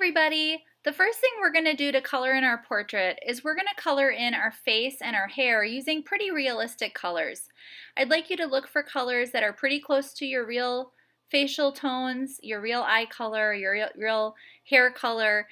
everybody! The first thing we're going to do to color in our portrait is we're going to color in our face and our hair using pretty realistic colors. I'd like you to look for colors that are pretty close to your real facial tones, your real eye color, your real hair color.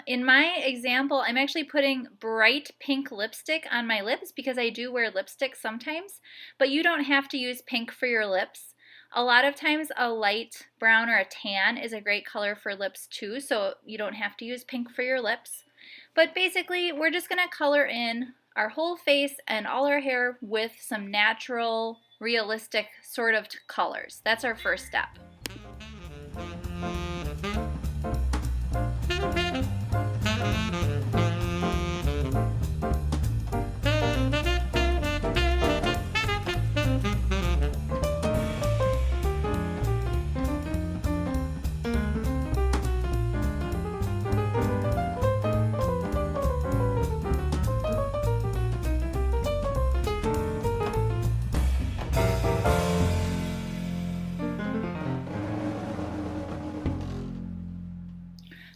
In my example, I'm actually putting bright pink lipstick on my lips because I do wear lipstick sometimes, but you don't have to use pink for your lips. A lot of times a light brown or a tan is a great color for lips too, so you don't have to use pink for your lips. But basically, we're just going to color in our whole face and all our hair with some natural, realistic sort of colors. That's our first step.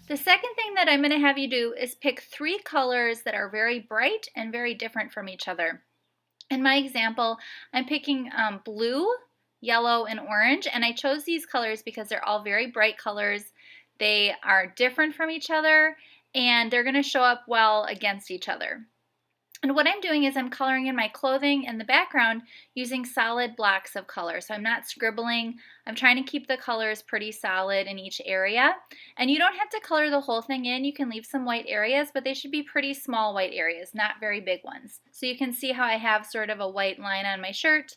The second thing that I'm going to have you do is pick 3 colors that are very bright and very different from each other. In my example, I'm picking blue, yellow, and orange, and I chose these colors because they're all very bright colors. They are different from each other, and they're going to show up well against each other. And what I'm doing is I'm coloring in my clothing and the background using solid blocks of color. So I'm not scribbling. I'm trying to keep the colors pretty solid in each area. And you don't have to color the whole thing in. You can leave some white areas, but they should be pretty small white areas, not very big ones. So you can see how I have sort of a white line on my shirt.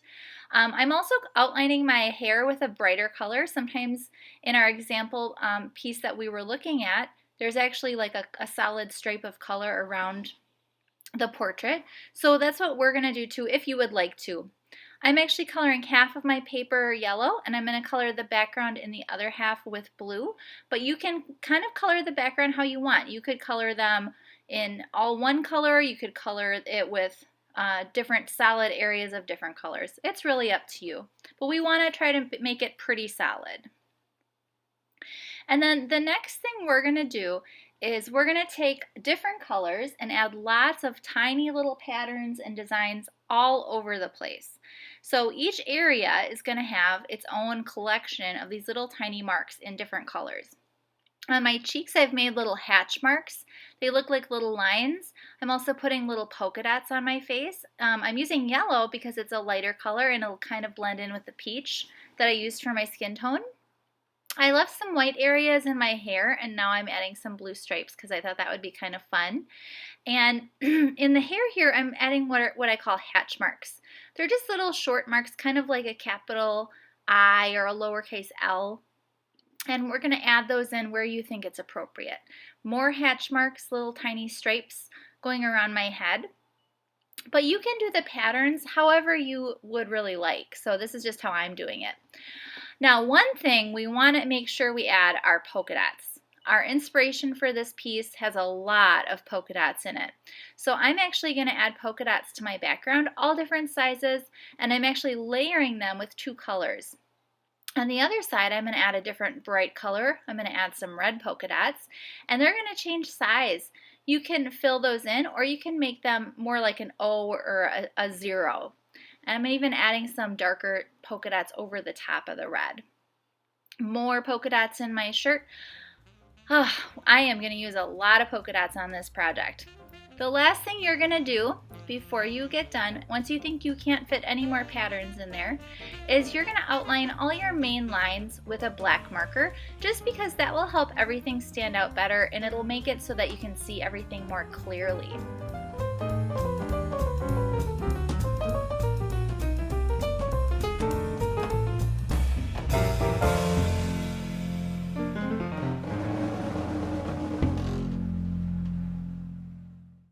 I'm also outlining my hair with a brighter color. Sometimes in our example piece that we were looking at, there's actually like a solid stripe of color around the portrait. So that's what we're going to do too if you would like to. I'm actually coloring half of my paper yellow, and I'm going to color the background in the other half with blue, but you can kind of color the background how you want. You could color them in all one color, you could color it with different solid areas of different colors. It's really up to you, but we want to try to make it pretty solid. And then the next thing we're going to do is we're going to take different colors and add lots of tiny little patterns and designs all over the place. So each area is going to have its own collection of these little tiny marks in different colors. On my cheeks, I've made little hatch marks. They look like little lines. I'm also putting little polka dots on my face. I'm using yellow because it's a lighter color and it'll kind of blend in with the peach that I used for my skin tone. I left some white areas in my hair, and now I'm adding some blue stripes because I thought that would be kind of fun. And in the hair here, I'm adding what I call hatch marks. They're just little short marks, kind of like a capital I or a lowercase l. And we're going to add those in where you think it's appropriate. More hatch marks, little tiny stripes going around my head. But you can do the patterns however you would really like. So this is just how I'm doing it. Now, one thing we want to make sure we add are polka dots. Our inspiration for this piece has a lot of polka dots in it. So I'm actually going to add polka dots to my background, all different sizes, and I'm actually layering them with 2 colors. On the other side, I'm going to add a different bright color. I'm going to add some red polka dots, and they're going to change size. You can fill those in, or you can make them more like an O or a 0. And I'm even adding some darker polka dots over the top of the red. More polka dots in my shirt. Oh, I am going to use a lot of polka dots on this project. The last thing you're going to do before you get done, once you think you can't fit any more patterns in there, is you're going to outline all your main lines with a black marker, just because that will help everything stand out better and it'll make it so that you can see everything more clearly.